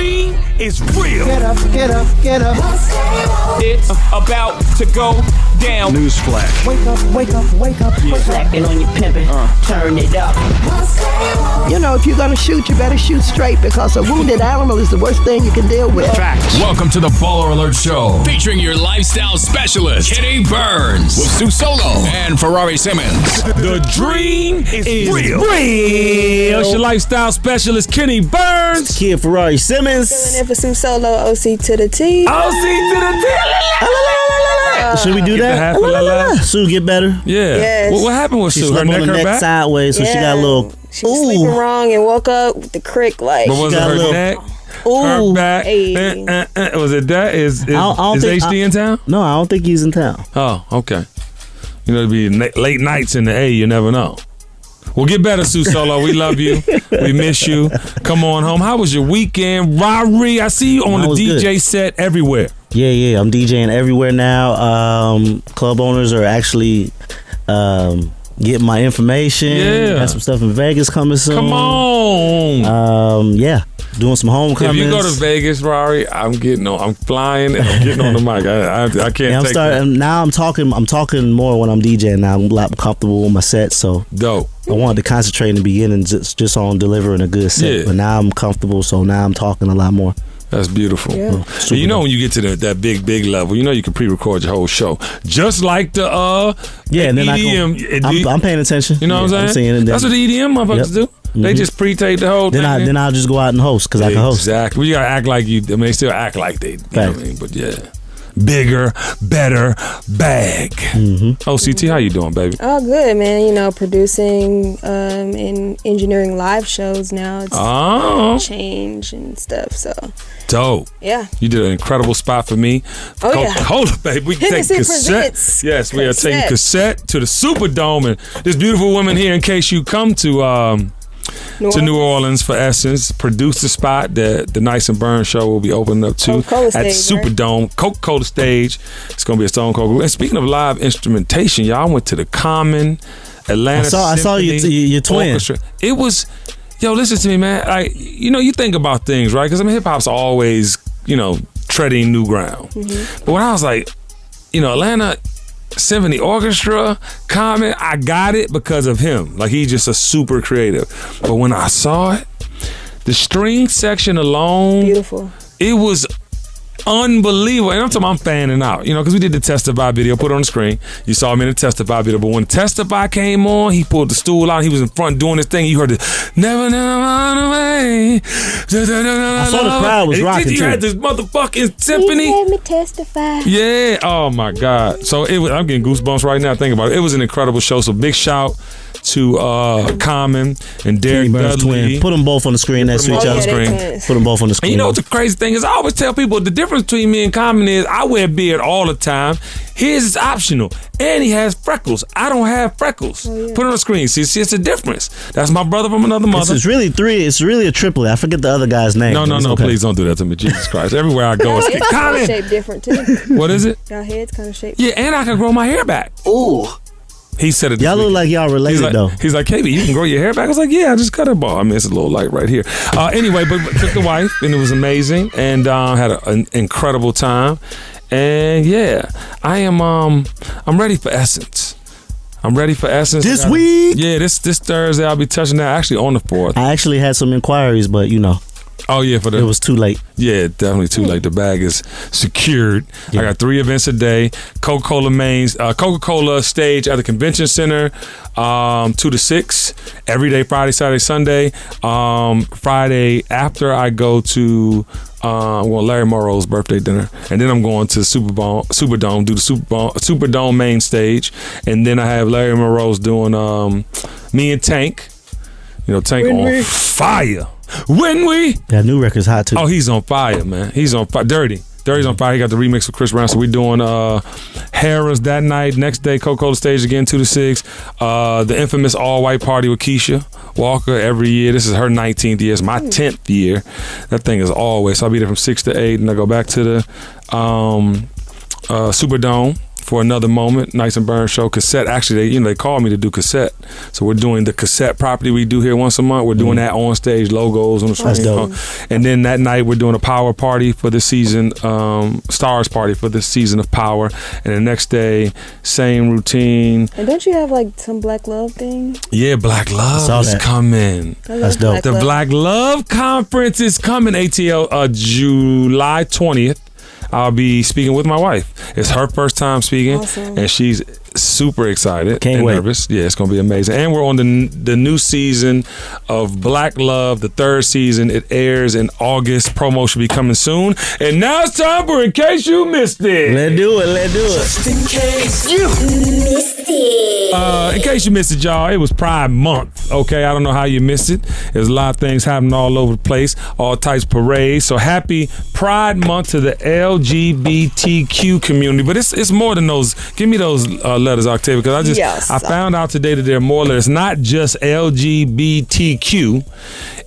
dream is real. Get up, get up, get up. It's about to go down. Newsflash. Wake up, wake up, wake up. Quit slacking on your pimping. Turn it up. You know, if you're gonna shoot, you better shoot straight, because a wounded animal is the worst thing you can deal with. Facts. Welcome to the Baller Alert Show, featuring your lifestyle specialist, Kenny Burns, with Sue Solo and Ferrari Simmons. The dream is real. It's your lifestyle specialist, Kenny Burns. Kid Ferrari Simmons. Filling in for Sue Solo, OC to the T. OC to the T. Should we do that? Sue get better? Yeah. Yes. What happened with She Sue? Her slept on neck, the her neck back? sideways, so she got a little. She was sleeping wrong and woke up with the crick like. But was it got a her little- neck? Her back? Hey. Was it that? Is HD in town? No, I don't think he's in town. Oh, okay. You know, it'd be late nights in the A. You never know. Well, get better, Sue Solo. We love you. We miss you. Come on home. How was your weekend, Rari? I see you on the DJ set everywhere. Yeah. I'm DJing everywhere now. Club owners are actually getting my information. Yeah. Got some stuff in Vegas coming soon. Come on. Yeah. Doing some homecomings. If you go to Vegas, Rari, I'm flying and I'm getting on the mic. I can't Yeah, take that. Now I'm talking more when I'm DJing now. I'm a lot comfortable with my set, so Dope. I wanted to concentrate in the beginning just on delivering a good set. Yeah. But now I'm comfortable, so now I'm talking a lot more. That's beautiful. Yeah. And you know when you get to that big level, you know you can pre-record your whole show. Just like the and then EDM. I'm paying attention. You know what I'm saying? seeing it. That's what the EDM motherfuckers do. They just pre-tape the whole thing. Then I'll just go out and host, because I can host. Exactly. We gotta act like you. I mean, they still act like they. You know what I mean? But yeah, bigger, better, bag. OCT, how you doing, baby? Oh, good, man. You know, producing and engineering live shows now. It's change and stuff, so. Dope. Yeah. You did an incredible spot for me. Oh, yeah. Hold up, baby. We can take Hennessy cassette. presents Yes, we are taking cassette. cassette to the Superdome, and this beautiful woman here, in case you come to New Orleans for Essence, produced the spot that the Nice and Burn show will be opening up to Coca-Cola at stage, Superdome, Coca-Cola stage. It's going to be a Stone Cold. And speaking of live instrumentation, y'all, I went to the Common Atlanta I saw your twin. Orchestra. It was, listen to me, man. Like, you think about things, right? Because hip hop's always, treading new ground. But when I was like, Atlanta Symphony Orchestra, Common, I got it because of him. Like, he's just a super creative. But when I saw it, the string section alone, Beautiful. It was unbelievable. And I'm fanning out, because we did the Testify video, put it on the screen. You saw me in the Testify video. But when Testify came on, he pulled the stool out. He was in front doing his thing. You heard the never run away. I saw the crowd was rocking, You too. had this motherfucking symphony. Let me testify. Yeah. Oh my God. So I'm getting goosebumps right now thinking about it. It was an incredible show. So big shout to Common and Derek Burns Dudley. twin. Put them both on the screen next to each other. Put them both on the screen. And you know what the crazy thing is? I always tell people the difference between me and Common is I wear a beard all the time. His is optional. And he has freckles. I don't have freckles. Put it on the screen. See, it's a difference. That's my brother from another mother. It's really three. It's really a triplet. I forget the other guy's name. No, okay. Please don't do that to me. Jesus Christ. Everywhere I go, it's Kind of shaped different, too. What is it? Y'all heads kind of shaped. Yeah, and I can grow my hair back. Ooh. He said it. Y'all look like y'all related, though. He's like, KB, you can grow your hair back? I was like, yeah, I just cut it ball. I mean, it's a little light right here. Anyway, but took the wife, and it was amazing, and had an incredible time. And yeah, I'm ready for Essence. I'm ready for Essence. This week? Yeah, this Thursday I'll be touching that. Actually on the 4th. I actually had some inquiries, but Oh yeah, it was too late. Yeah, definitely too late. The bag is secured. Yeah. I got 3 events a day. Coca-Cola stage at the Convention Center, 2 to 6 every day, Friday, Saturday, Sunday. Friday after I go to I'm going to Larry Morrow's birthday dinner, and then I'm going to Superdome, do the Superdome main stage, and then I have Larry Morrow's doing me and Tank. Tank on fire. When we that new record's hot too. Oh, he's on fire, man. He's on fire. Dirty's on fire. He got the remix with Chris Brown. So we doing Harrah's that night. Next day, Coca-Cola stage again, 2 to 6. The infamous all-white party with Keisha Walker every year. This is her 19th year. It's my 10th year. That thing is always. So I'll be there from 6 to 8, and I go back to the Superdome for another moment. Nice and Burn show cassette. Actually, they called me to do cassette, so we're doing the cassette property we do here once a month. We're doing that on stage, logos on the screen. That's dope. And then that night we're doing a power party for the season, stars party for this season of Power. And the next day, same routine. And don't you have like some Black Love thing? Yeah, Black Love is coming. That's dope. The Black Love Conference is coming, ATL, July 20th. I'll be speaking with my wife. It's her first time speaking, and she's super excited and nervous. Yeah, it's going to be amazing. And we're on the new season of Black Love, the 3rd season. It airs in August. Promo should be coming soon. And now it's time for In Case You Missed It. Let's do it. Just in case you missed it. In case you missed it, y'all, it was Pride Month. Okay, I don't know how you missed it. There's a lot of things happening all over the place, all types of parades. So happy Pride Month to the LGBTQ community. But it's more than those. Give me those letters, Octavia, because I found out today that there are more letters. Not just LGBTQ.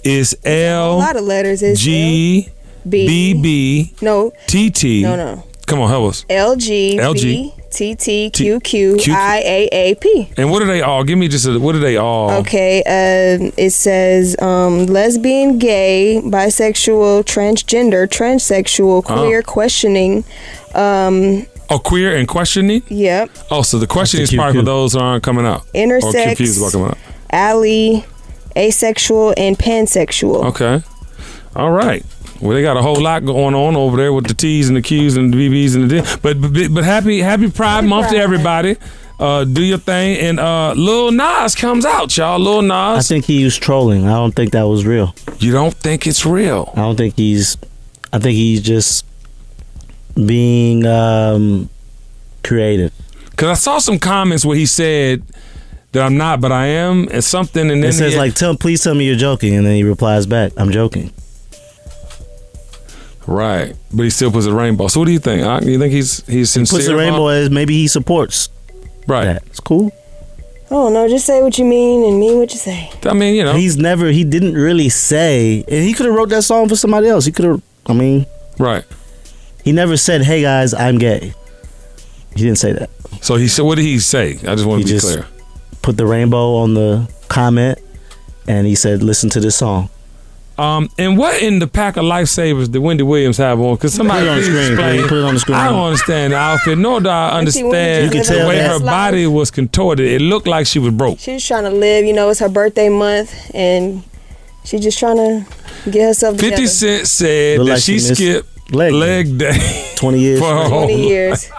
It's A lot of letters. It's G B B No. T T. No. Come on, help us. LGBTQIAAP. And what are they all? Give me what are they all? Okay, it says lesbian, gay, bisexual, transgender, transsexual, queer, questioning. Queer and questioning? Yep. Oh, so the questioning is probably for those who aren't coming out. Intersex. Or confused about coming out. Ally, asexual, and pansexual. Okay. All right. Well, they got a whole lot going on over there with the T's and the Q's and the BB's and the D. But happy Pride Month to everybody. Do your thing. And Lil Nas comes out, y'all. Lil Nas. I think he was trolling. I don't think that was real. You don't think it's real? I think he's just being creative. Because I saw some comments where he said that I'm not, but I am, and something. And then it says please tell me you're joking, and then he replies back, I'm joking. Right, but he still puts a rainbow. So what do you think? You think he's sincere? He puts a rainbow as maybe he supports. Right, that. It's cool. Oh no, just say what you mean and mean what you say. I mean, he didn't really say, and he could have wrote that song for somebody else. He could have. Right. He never said, "Hey guys, I'm gay." He didn't say that. So he said, what did he say? I just want to be clear. Put the rainbow on the comment, and he said, "Listen to this song." And what in the pack of lifesavers did Wendy Williams have on? Because somebody put it on the screen. Put it on the screen. I don't understand the outfit, nor do I understand the way her body was contorted. It looked like she was broke. She was trying to live. It's her birthday month, and she's just trying to get herself together. 50 Cent said that she skipped leg day 20 years. 20 years.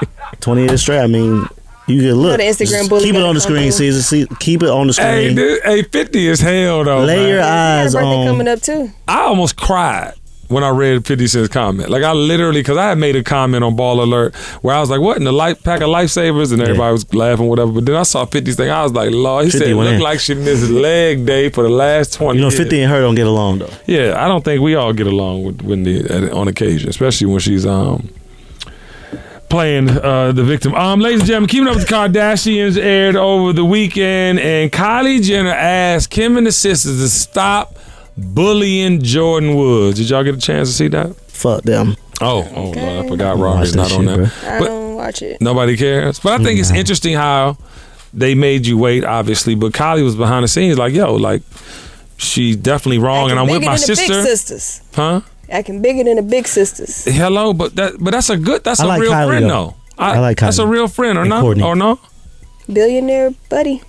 20 years straight. I mean, you can look. Instagram keep it on the screen, Caesar. Keep it on the screen. Hey, 50 is hell though. Lay your eyes on. Birthday coming up too. I almost cried when I read 50 Cent's comment. Like I literally, because I had made a comment on Ball Alert where I was like, "What in the pack of lifesavers?" And everybody was laughing, whatever. But then I saw 50's thing. I was like, "Lord," he said it looked like she missed leg day for the last 20 years. 50 and her don't get along though. Yeah, I don't think we all get along with Wendy on occasion, especially when she's playing the victim. Ladies and gentlemen, Keeping Up with the Kardashians aired over the weekend, and Kylie Jenner asked Kim and the sisters to stop bullying Jordan Woods. Did y'all get a chance to see that? Fuck them. Oh, Lord, I forgot Robert's not on there. I don't watch it. Nobody cares. But I think it's interesting how they made you wait, obviously. But Kylie was behind the scenes like, yo, like, she's definitely wrong, and I'm with my sister. Big sisters. Huh? Acting bigger than the big sisters. Hello, but that's a real Kylie, friend though. I like Kylie. That's a real friend, or not? Courtney. Or no? Billionaire buddy.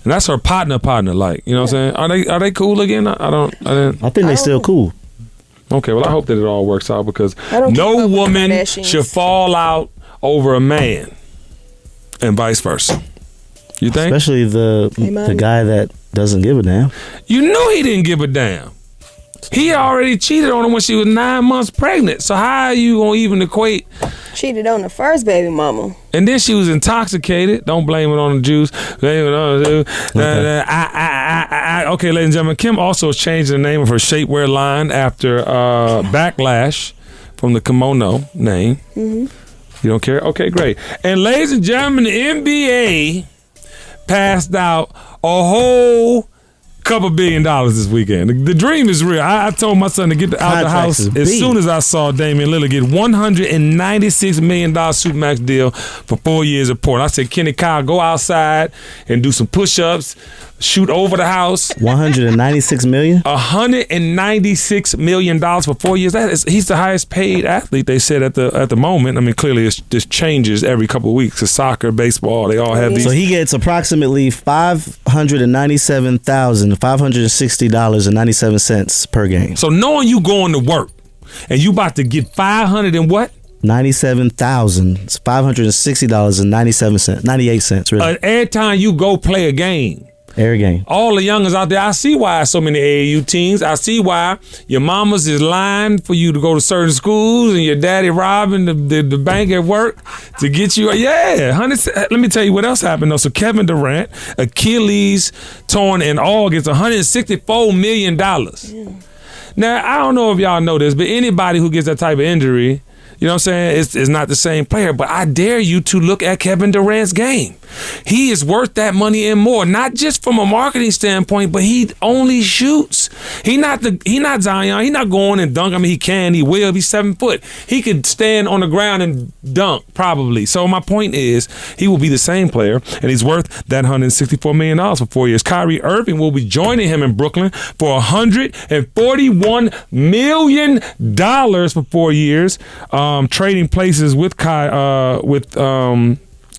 And that's her partner, like, you know what I'm saying? Are they cool again? I think they still cool. Okay, well I hope that it all works out because no woman should fall out over a man and vice versa. You think? Especially the guy that doesn't give a damn. You knew he didn't give a damn. He already cheated on her when she was 9 months pregnant. So how are you gonna even equate? Cheated on the first baby mama. And then she was intoxicated. Don't blame it on the juice. Blame it on the juice. Okay, ladies and gentlemen, Kim also changed the name of her shapewear line after backlash from the kimono name. Mm-hmm. You don't care? Okay, great. And ladies and gentlemen, the NBA passed out a whole couple $1 billion this weekend. The dream is real. I told my son to get out the house as soon as I saw Damian Lillard get $196 million Supermax deal for 4 years of port. I said, Kenny Kyle, go outside and do some push-ups, shoot over the house. $196 million? $196 million for 4 years. He's the highest paid athlete, they said, at the moment. I mean, clearly this changes every couple of weeks. It's soccer, baseball, they all have these. So he gets approximately $597,560.97 per game. So knowing you going to work and you about to get 500 and what? $97,560.97, 98 cents, really. Every time you go play a game. Every game. All the youngers out there, I see why so many AAU teams. I see why your mamas is lying for you to go to certain schools and your daddy robbing the bank at work to get you. Yeah, let me tell you what else happened though. So Kevin Durant, Achilles torn in August, $164 million. Yeah. Now, I don't know if y'all know this, but anybody who gets that type of injury, you know what I'm saying, it's not the same player. But I dare you to look at Kevin Durant's game. He is worth that money and more, not just from a marketing standpoint, but he only shoots. He not Zion. He not going and dunk. I mean, he will. He's 7 foot. He could stand on the ground and dunk probably. So my point is, he will be the same player, and he's worth that $164 million for 4 years. Kyrie Irving will be joining him in Brooklyn for $141 million for 4 years, trading places with Kemba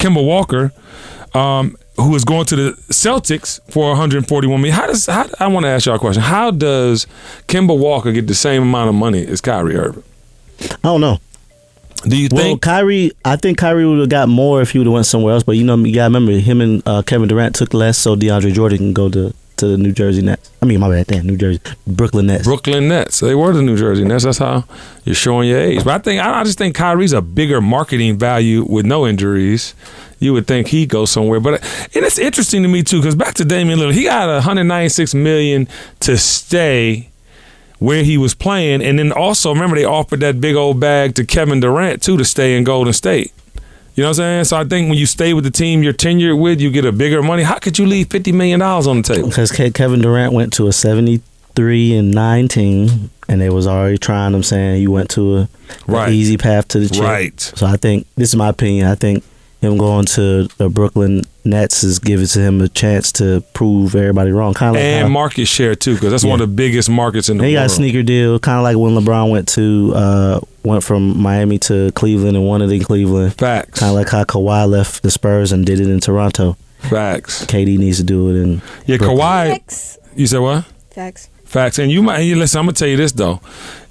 Walker. Who is going to the Celtics for $141 million. I want to ask y'all a question. How does Kemba Walker get the same amount of money as Kyrie Irving? I don't know. Do you think? Kyrie, I think Kyrie would have got more if he would have went somewhere else. But you got to remember, him and Kevin Durant took less so DeAndre Jordan can go to the New Jersey Nets. I mean, my bad, damn, Brooklyn Nets. Brooklyn Nets. They were the New Jersey Nets. That's how you're showing your age. But I just think Kyrie's a bigger marketing value with no injuries. You would think he'd go somewhere. And it's interesting to me, too, because back to Damian Lillard, he got $196 million to stay where he was playing. And then also, remember, they offered that big old bag to Kevin Durant, too, to stay in Golden State. You know what I'm saying? So I think when you stay with the team you're tenured with, you get a bigger money. How could you leave $50 million on the table? Because Kevin Durant went to a 73-9 team, and they was already trying him, saying he went to an easy path to the chip. Right. So I think, this is my opinion, I think him going to the Brooklyn Nets is giving him a chance to prove everybody wrong. And market share, too, because that's one of the biggest markets in the world. He got a sneaker deal, kind of like when LeBron went from Miami to Cleveland and won it in Cleveland. Facts. Kind of like how Kawhi left the Spurs and did it in Toronto. Facts. KD needs to do it in Brooklyn. Kawhi. Facts. You said what? Facts. And listen, I'm going to tell you this, though.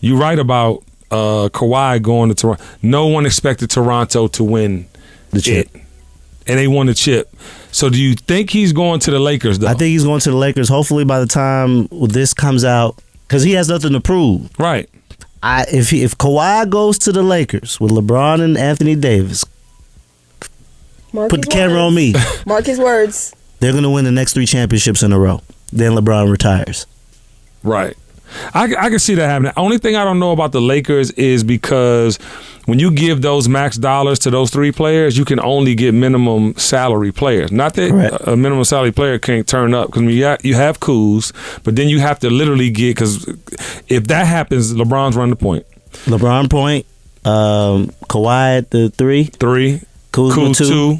You're right about Kawhi going to Toronto. No one expected Toronto to win the chip. And they won the chip. So do you think he's going to the Lakers, though? I think he's going to the Lakers. Hopefully by the time this comes out, because he has nothing to prove. Right. If Kawhi goes to the Lakers with LeBron and Anthony Davis, put the camera on me. Mark his words. They're going to win the next 3 championships in a row. Then LeBron retires. Right. I can see that happening. The only thing I don't know about the Lakers is because when you give those max dollars to those 3 players, you can only get minimum salary players. Not that a minimum salary player can't turn up, because you have Kuz, but then you have to literally get, because if that happens, LeBron's running the point. LeBron point, Kawhi at the 3. Kuz 2.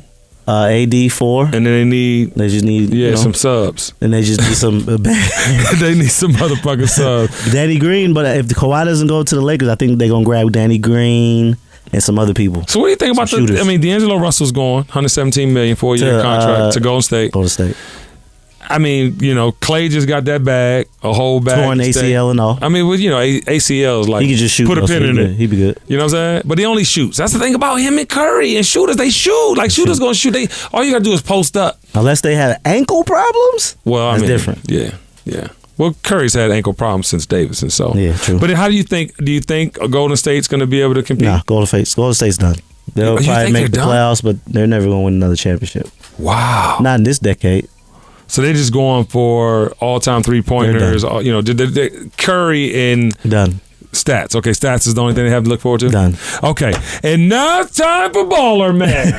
AD 4, and then they just need some subs, and they just need some. They need some motherfucking subs. Danny Green, but if Kawhi doesn't go to the Lakers, I think they're gonna grab Danny Green and some other people. So what do you think about shooters? D'Angelo Russell's going $117 million 4-year contract to Golden State. Golden State. I mean, Clay just got that bag, a whole bag. Torn ACL and all. I mean, ACL is like, he can just shoot. Put a pin in it. He'd be good. You know what I'm saying? But he only shoots. That's the thing about him and Curry and shooters. They shoot. Like, shooters going to shoot. All you got to do is post up. Unless they have ankle problems. Well, that's different. Yeah. Well, Curry's had ankle problems since Davidson, so. Yeah, true. But how do you think Golden State's going to be able to compete? Nah, Golden State's done. They'll probably make the playoffs, but they're never going to win another championship. Wow. Not in this decade. So they're just going for all-time three-pointers. Curry and done. Stats. Okay, stats is the only thing they have to look forward to? Done. Okay, and now it's time for Baller Man.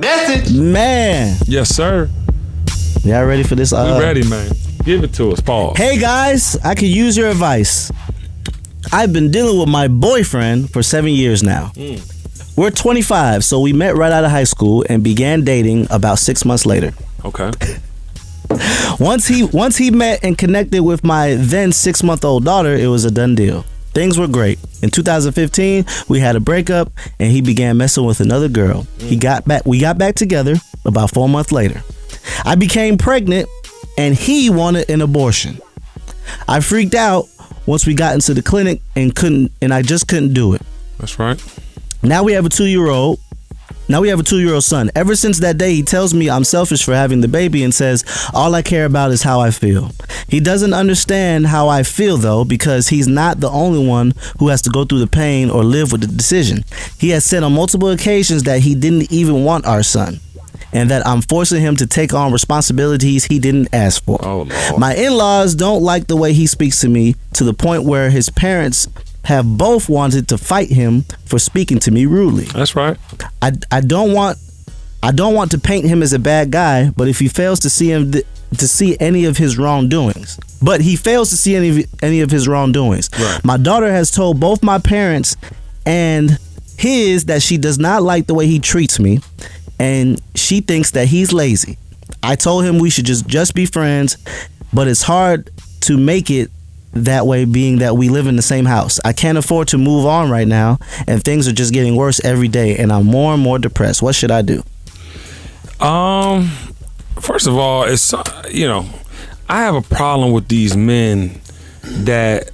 Message. Man. Yes, sir. Y'all ready for this? We ready, man. Give it to us, Paul. Hey guys, I could use your advice. I've been dealing with my boyfriend for 7 years now. We're 25, so we met right out of high school and began dating about 6 months later. Okay. Once he met and connected with my then 6-month-old daughter, it was a done deal. Things were great. In 2015, we had a breakup and he began messing with another girl. We got back together about 4 months later. I became pregnant and he wanted an abortion. I freaked out once we got into the clinic and I just couldn't do it. That's right. Now we have a 2-year-old. Now we have a 2-year-old son. Ever since that day, he tells me I'm selfish for having the baby and says all I care about is how I feel. He doesn't understand how I feel, though, because he's not the only one who has to go through the pain or live with the decision. He has said on multiple occasions that he didn't even want our son and that I'm forcing him to take on responsibilities he didn't ask for. Oh, Lord. My in-laws don't like the way he speaks to me, to the point where his parents have both wanted to fight him for speaking to me rudely. That's right. I don't want to paint him as a bad guy, but if he fails to see any of his wrongdoings, Right. My daughter has told both my parents and his that she does not like the way he treats me, and she thinks that he's lazy. I told him we should just be friends, but it's hard to make it that way, being that we live in the same house. I can't afford to move on right now, and things are just getting worse every day, and I'm more and more depressed. What should I do? First of all, it's I have a problem with these men that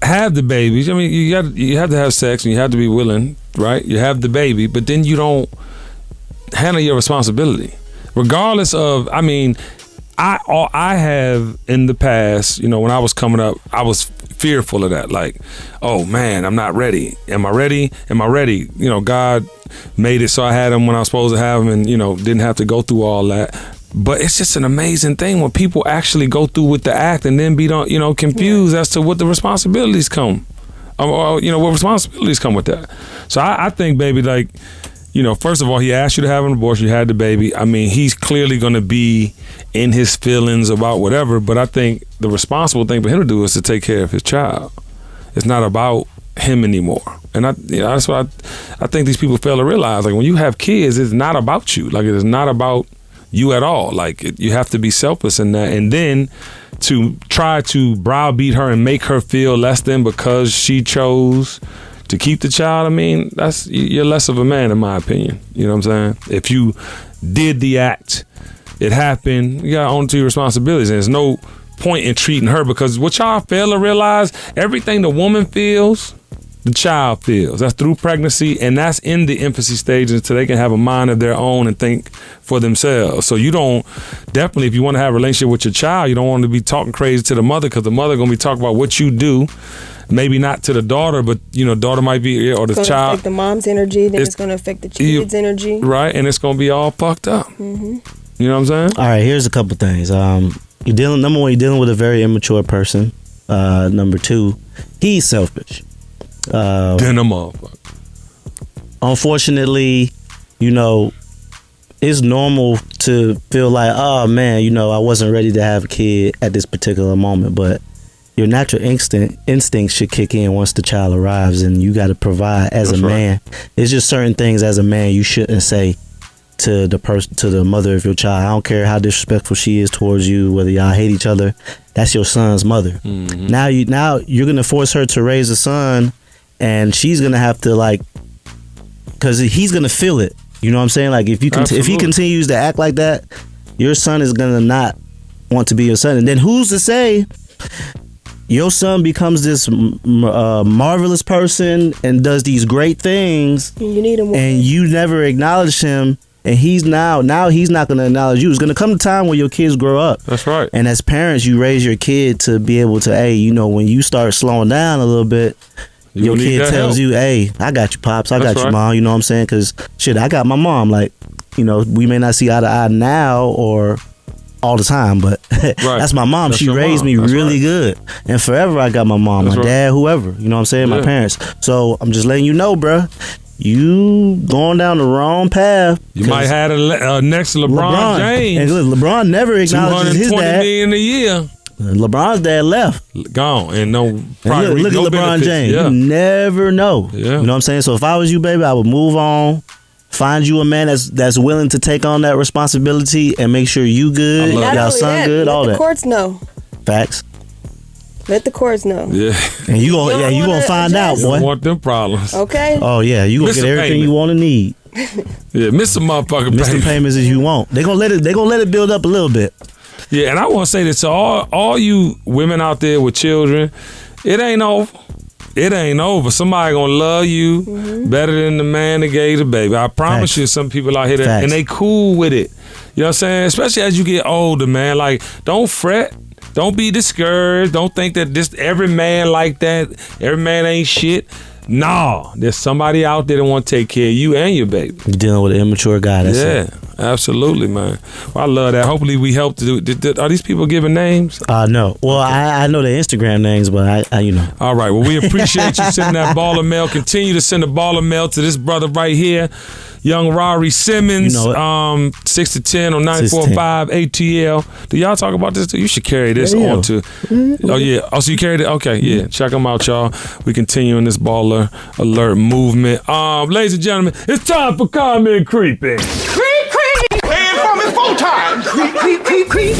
have the babies. I mean, you have to have sex and you have to be willing, right? You have the baby, but then you don't handle your responsibility, regardless of. I mean, I have in the past, when I was coming up, I was fearful of that. Like, oh man, I'm not ready. Am I ready? God made it so I had him when I was supposed to have him, and didn't have to go through all that. But it's just an amazing thing when people actually go through with the act and then be confused as to what the responsibilities come. What responsibilities come with that. So I think, baby, like, first of all, he asked you to have an abortion, you had the baby. I mean, he's clearly going to be in his feelings about whatever, but I think the responsible thing for him to do is to take care of his child. It's not about him anymore. And that's what I think these people fail to realize. Like, when you have kids, it's not about you. Like, it is not about you at all. Like, you have to be selfless in that. And then to try to browbeat her and make her feel less than because she chose to keep the child, I mean, you're less of a man, in my opinion. You know what I'm saying? If you did the act, it happened, you got to own to your responsibilities. And there's no point in treating her, because what y'all fail to realize, everything the woman feels, the child feels. That's through pregnancy, and that's in the infancy stage until they can have a mind of their own and think for themselves. So you don't, definitely, if you want to have a relationship with your child, you don't want to be talking crazy to the mother, because the mother going to be talking about what you do. Maybe not to the daughter, but daughter might be, or the it's child. Affect the mom's energy, then it's going to affect the kid's energy. Right, and it's going to be all fucked up. Mm-hmm. You know what I'm saying? All right, here's a couple things. Number one, you're dealing with a very immature person. Number two, he's selfish. Then a motherfucker. Unfortunately, it's normal to feel like, oh man, I wasn't ready to have a kid at this particular moment, but your natural instinct should kick in once the child arrives, and you got to provide as a man. It's just certain things as a man you shouldn't say to the mother of your child. I don't care how disrespectful she is towards you, whether y'all hate each other. That's your son's mother. Mm-hmm. Now you're gonna force her to raise a son, and she's gonna have to, because he's gonna feel it. You know what I'm saying? Like, if he continues to act like that, your son is gonna not want to be your son. And then who's to say your son becomes this marvelous person and does these great things, you need him, and you never acknowledge him, and he's now he's not going to acknowledge you. It's going to come a time where your kids grow up. That's right. And as parents, you raise your kid to be able to, when you start slowing down a little bit, your kid tells you, hey, I got you, Pops. I got you, Mom. You know what I'm saying? Because, I got my mom. Like, we may not see eye to eye now or all the time, but that's my mom. She raised me really good, and forever I got my mom, my dad, whoever, you know what I'm saying, my parents. So I'm just letting you know, bruh, you going down the wrong path. You might have a next LeBron James. And look, LeBron never acknowledges his dad. $220 million a year. LeBron's dad left. Gone. And look at LeBron benefits. James. Yeah. You never know. Yeah. You know what I'm saying? So if I was you, baby, I would move on. Find you a man that's willing to take on that responsibility and make sure you good, y'all son good, all that. Let the courts know. Facts. Let the courts know. Yeah. And you gonna find out, boy. You don't want them problems. Okay. Oh yeah, you gonna get everything you want to need. Yeah, miss a motherfucking Miss the payments as you want. They gonna let it build up a little bit. Yeah, and I want to say this to all you women out there with children, it ain't over. It ain't over. Somebody gonna love you better than the man that gave the baby. I promise you, some people out here and they cool with it. You know what I'm saying? Especially as you get older, man. Like, don't fret. Don't be discouraged. Don't think that every man like that. Every man ain't shit. Nah, there's somebody out there that want to take care of you and your baby. You're dealing with an immature guy. That's it. Absolutely, man. Well, I love that. Hopefully, we help to do. Are these people giving names? No. Well, I know their Instagram names, but I you know. All right. Well, we appreciate you sending that ball of mail. Continue to send a ball of mail to this brother right here, young Rory Simmons. You know 6 to 10 on 94.5 ATL. Do y'all talk about this? You should carry this on to. Oh yeah. Oh, so you carried it? Okay. Yeah. Check them out, y'all. We continue in this baller alert movement. Ladies and gentlemen, it's time for comment creeping.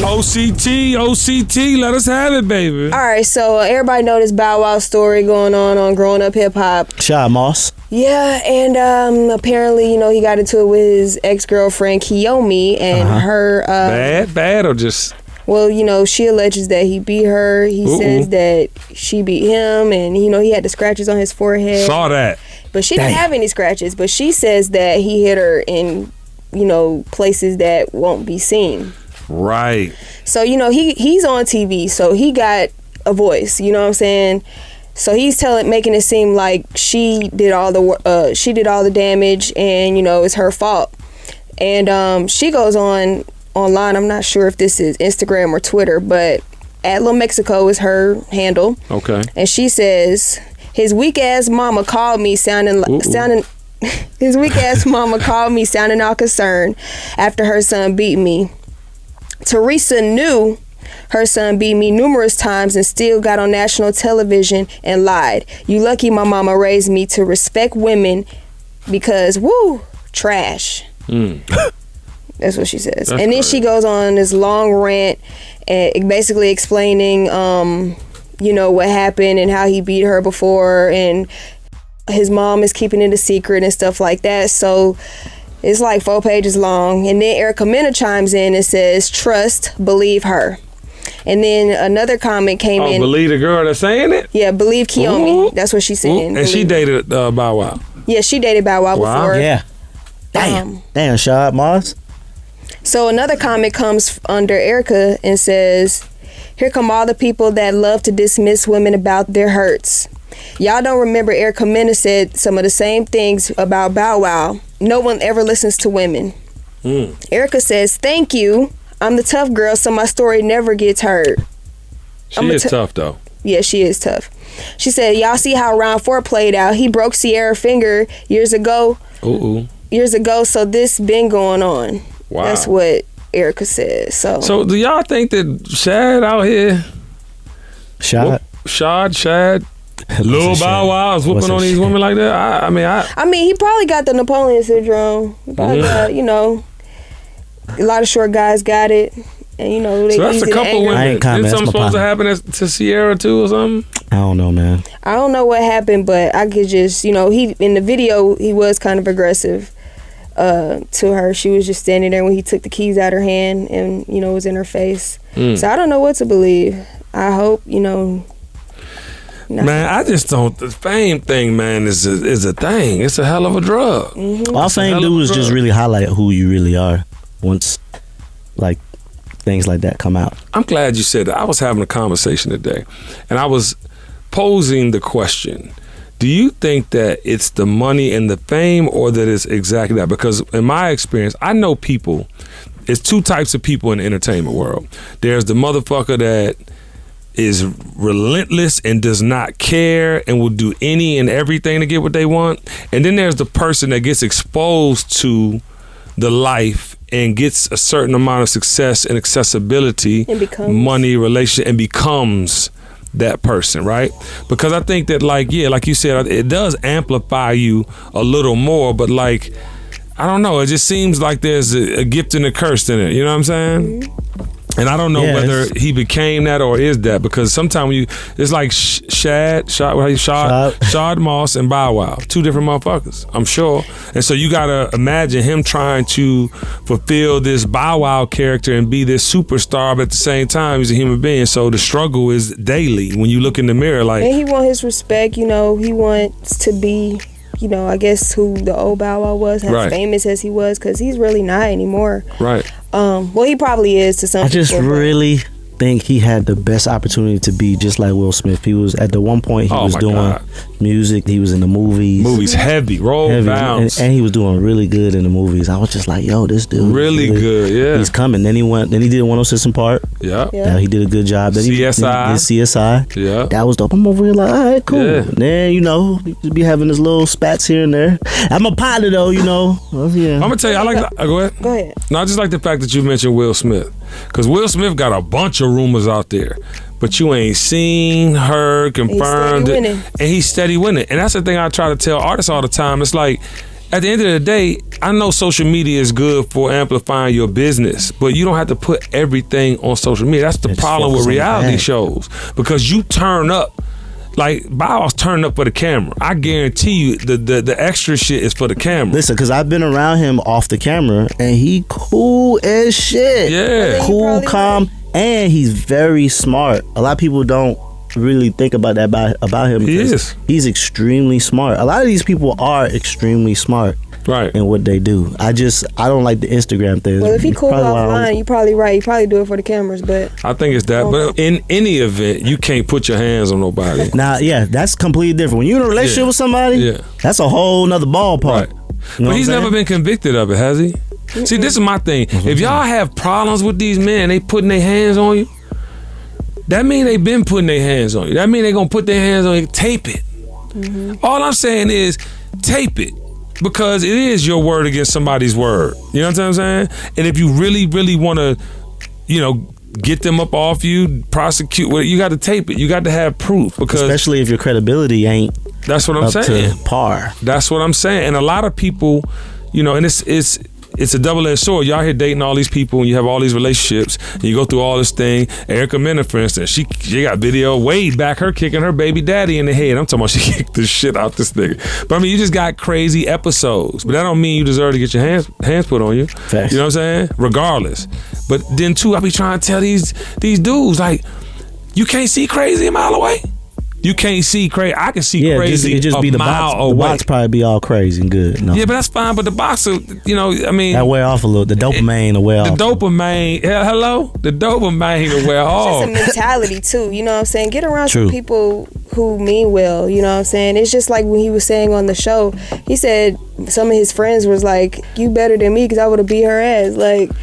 OCT, let us have it, baby. All right, so everybody know this Bowwow story going on Growing Up Hip Hop. Shot Moss. Yeah, and apparently, he got into it with his ex-girlfriend Kiyomi and her. Bad or just? Well, she alleges that he beat her. He says that she beat him, and he had the scratches on his forehead. Saw that. But she didn't have any scratches. But she says that he hit her in places that won't be seen. Right. So, he's on TV, so he got a voice, you know what I'm saying? So he's making it seem like she did all the damage and, it's her fault. And she goes online, I'm not sure if this is Instagram or Twitter, but at Lil Mexico is her handle. Okay. And she says, his weak ass mama called me sounding his weak ass mama called me sounding all concerned after her son beat me. Teresa knew her son beat me numerous times and still got on national television and lied. You lucky my mama raised me to respect women because, trash. That's what she says. And then she goes on this long rant and basically explaining, what happened and how he beat her before and his mom is keeping it a secret and stuff like that. So it's like 4 pages long. And then Erica Mena chimes in and says, trust, believe her. And then another comment came in. Believe the girl that's saying it? Yeah, believe Kiyomi. That's what she's saying. And she dated Bow Wow. Yeah, she dated Bow Wow before. Yeah. Damn, Shad Moss. So another comment comes under Erica and says, here come all the people that love to dismiss women about their hurts. Y'all don't remember Erica Mena said some of the same things about Bow Wow. No one ever listens to women. Erica says, thank you. I'm the tough girl, so my story never gets heard. She is tough, though. Yeah, she is tough. She said, y'all see how round 4 played out. He broke Sierra's finger years ago. So this been going on. Wow. That's what Erica says. So do y'all think that Shad out here? Shad? Lil Bow Wow is whooping on these women like that? I mean, he probably got the Napoleon syndrome. He probably got, a lot of short guys got it. And, they so that's a couple women. Is something supposed to happen to Sierra too or something? I don't know, man. I don't know what happened, but I could just, he in the video, he was kind of aggressive to her. She was just standing there when he took the keys out of her hand and, was in her face. So I don't know what to believe. I hope, Man, I just don't. The fame thing, man, is a thing. It's a hell of a drug. All fame do is just really highlight who you really are once, like, things like that come out. I'm glad you said that. I was having a conversation today, and I was posing the question, do you think that it's the money and the fame or that it's exactly that? Because in my experience, I know people, it's two types of people in the entertainment world. There's the motherfucker that is relentless and does not care and will do any and everything to get what they want. And then there's the person that gets exposed to the life and gets a certain amount of success and accessibility, and money, relationship, and becomes that person, right? Because I think that, like you said, it does amplify you a little more, but like, I don't know, it just seems like there's a gift and a curse in it, you know what I'm saying? Mm-hmm. And I don't know whether he became that or is that, because sometimes it's like Shad Moss and Bowwow, two different motherfuckers, I'm sure. And so you gotta imagine him trying to fulfill this Bowwow character and be this superstar, but at the same time he's a human being. So the struggle is daily when you look in the mirror. Like, and he wants his respect. You know, he wants to be, you know, I guess who the old Bow Wow was, as famous as he was, because he's really not anymore. Right. Well, he probably is to some people. I just really think he had the best opportunity to be just like Will Smith. He was at the one point he was doing music. He was in the movies. Movies heavy, bounce, and he was doing really good in the movies. I was just like, yo, this dude really good. Yeah, he's coming. Then he did 106 & Park. Yeah, he did a good job. Then CSI. He did CSI. Yeah, that was dope. I'm over here like, all right, cool. Yeah. Then he just be having his little spats here and there. I'm a pilot though, Well, yeah. I'm gonna tell you, I like. Go ahead. Go ahead. No, I just like the fact that you mentioned Will Smith, because Will Smith got a bunch of rumors out there, but you ain't seen, heard, confirmed, and he's steady winning. And that's the thing I try to tell artists all the time. It's like, at the end of the day, I know social media is good for amplifying your business, but you don't have to put everything on social media. That's the problem with reality shows, because you turn up. Like, Bow's turning up for the camera. I guarantee you the extra shit is for the camera. Listen, because I've been around him off the camera, and he cool as shit. Yeah. Cool, calm, and he's very smart. A lot of people don't really think about that about him. He is. He's extremely smart. A lot of these people are extremely smart. Right. In what they do. I don't like the Instagram thing. Well, if he cool offline, you're probably right. He probably do it for the cameras, but I think it's that. But in any event, you can't put your hands on nobody. Now, that's completely different. When you're in a relationship with somebody, that's a whole nother ballpark. Right. But he's never been convicted of it, has he? Mm-mm. See, this is my thing. If y'all have problems with these men, they putting their hands on you, that mean they been putting their hands on you. That mean they gonna put their hands on you. Tape it. Mm-hmm. All I'm saying is tape it. Because it is your word against somebody's word. You know what I'm saying? And if you really, really want to, get them up off you, prosecute, you got to tape it. You got to have proof. Because especially if your credibility ain't that's what I'm saying. To par. That's what I'm saying. And a lot of people, and it's a double-edged sword. Y'all here dating all these people and you have all these relationships and you go through all this thing. Erica Mena, for instance, she got video way back, her kicking her baby daddy in the head. I'm talking about she kicked the shit out this nigga. But I mean, you just got crazy episodes. But that don't mean you deserve to get your hands put on you. Facts. You know what I'm saying? Regardless. But then too, I be trying to tell these dudes, like, you can't see crazy a mile away. You can't see crazy. I can see crazy it just a be the mile box. away. The box probably be all crazy and good. No. Yeah, but that's fine. But the boxer, I mean, that wear off a little. The dopamine will wear off. The dopamine will wear off. It's just a mentality too. You know what I'm saying? Get around some people who mean well. You know what I'm saying? It's just like when he was saying on the show. He said some of his friends was like, "You better than me because I would have beat her ass." Like,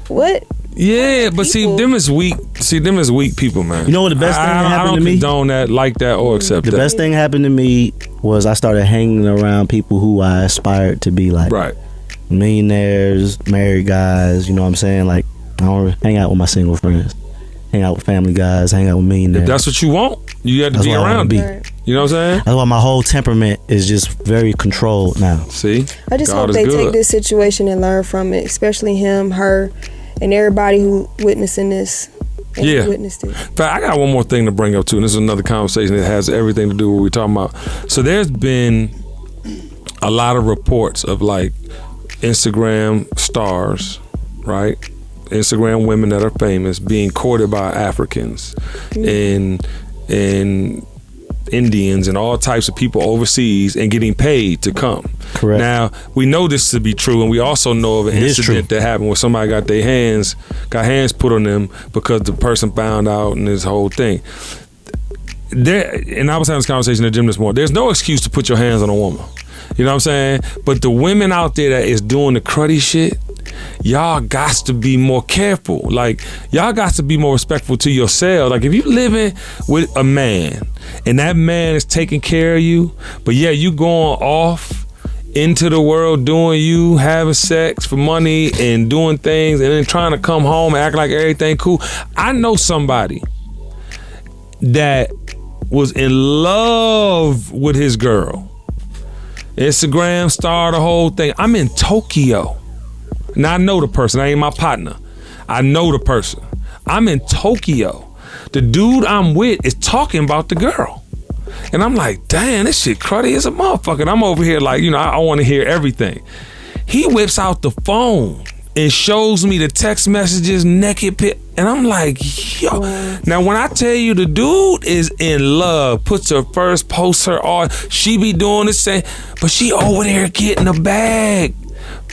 what? Yeah, but see, them is weak. See, them is weak people, man. You know what the best thing that happened to me? I don't condone that, like that, or accept that. The best thing happened to me was I started hanging around people who I aspired to be like. Right. Millionaires, married guys, you know what I'm saying? Like, I don't hang out with my single friends. Hang out with family guys, hang out with millionaires. If that's what you want, you got to be around it. You know what I'm saying? That's why my whole temperament is just very controlled now. See? I just hope they take this situation and learn from it, especially him, her, and everybody who witnessing this. Yeah. Witnessed it. But I got one more thing to bring up too, and this is another conversation that has everything to do with what we're talking about. So there's been a lot of reports of like Instagram stars, right? Instagram women that are famous being courted by Africans and Indians and all types of people overseas and getting paid to come. Correct. Now, we know this to be true, and we also know of an incident that happened where somebody got hands put on them because the person found out and this whole thing. And I was having this conversation at the gym this morning. There's no excuse to put your hands on a woman. You know what I'm saying? But the women out there that is doing the cruddy shit, y'all got to be more careful. Like, y'all got to be more respectful to yourself. Like, if you living with a man and that man is taking care of you, but yeah, you going off into the world doing you, having sex for money and doing things and then trying to come home and act like everything cool. I know somebody that was in love with his girl. Instagram star, the whole thing. I'm in Tokyo. Now I know the person. I ain't my partner. I know the person. I'm in Tokyo. The dude I'm with is talking about the girl. And I'm like, damn, this shit cruddy as a motherfucker. And I'm over here like, I want to hear everything. He whips out the phone and shows me the text messages, naked pic. And I'm like, yo. Now, when I tell you the dude is in love, puts her first, posts her on, she be doing the same, but she over there getting a bag,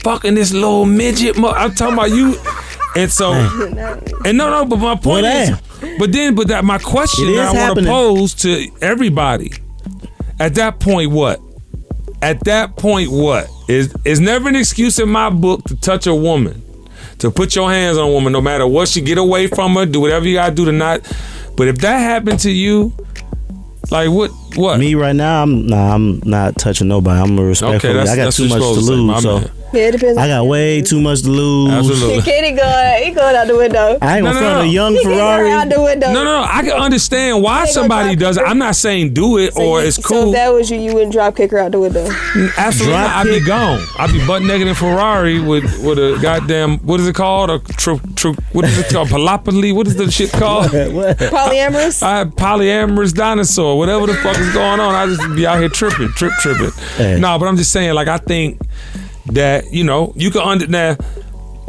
fucking this little midget. I'm talking about you. And so, and no, but my point is, but my question that I want to pose to everybody, at that point, what? At that point, what? Is never an excuse in my book to touch a woman, to put your hands on a woman, no matter what. She get away from her, do whatever you gotta do to not. But if that happened to you, like what? Me right now, I'm not touching nobody. I'm a respectful. Okay, I got too much to lose, so. Yeah, it depends. I got way too much to lose. Absolutely. He going out the window. I ain't gonna front a young He Ferrari. out the window. No, I can understand why somebody does it. I'm not saying do it or it's cool. So if that was you wouldn't drop kick her out the window. Absolutely not. I'd be gone. I'd be butt naked in Ferrari with a goddamn, what is it called? What is it called? Palapali? What is the shit called? Polyamorous? Polyamorous dinosaur. Whatever the fuck is going on. I just be out here tripping. Hey. No, but I'm just saying, like, I think that, you can understand.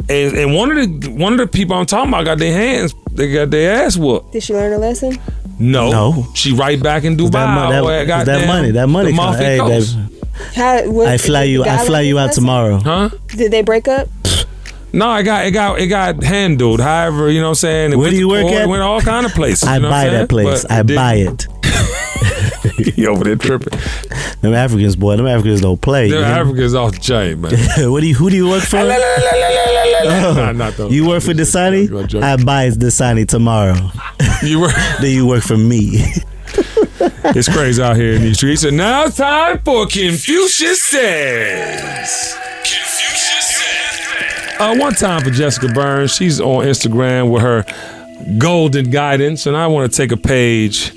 And one of the people I'm talking about got their hands, they got their ass whooped. Did she learn a lesson? No. She right back in Dubai. That money. Hey, baby. I fly you out tomorrow. Huh? Did they break up? No, it got handled. However, you know what I'm saying. Where do you work at? Went all kind of places. I buy that place. I buy it. You over there tripping? Them Africans, boy. Them Africans don't play. Them Africans off the chain, man. Who do you work for? Nah, not those. You work for Dasani? I buy Dasani tomorrow. Then you work for me. It's crazy out here in these streets. And now it's time for Confucius Says. One time for Jessica Burns. She's on Instagram with her golden guidance, and I want to take a page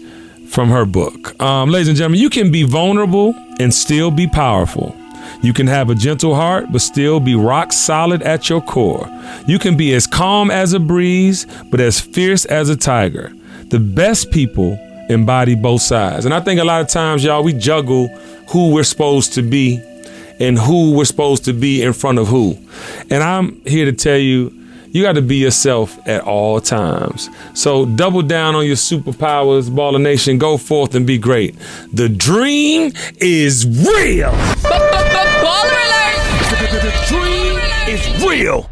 from her book. Ladies and gentlemen, you can be vulnerable and still be powerful. You can have a gentle heart, but still be rock solid at your core. You can be as calm as a breeze, but as fierce as a tiger. The best people embody both sides. And I think a lot of times, y'all, we juggle who we're supposed to be and who we're supposed to be in front of who. And I'm here to tell you, you got to be yourself at all times. So double down on your superpowers, Baller Nation. Go forth and be great. The dream is real. Baller alert! The dream is real.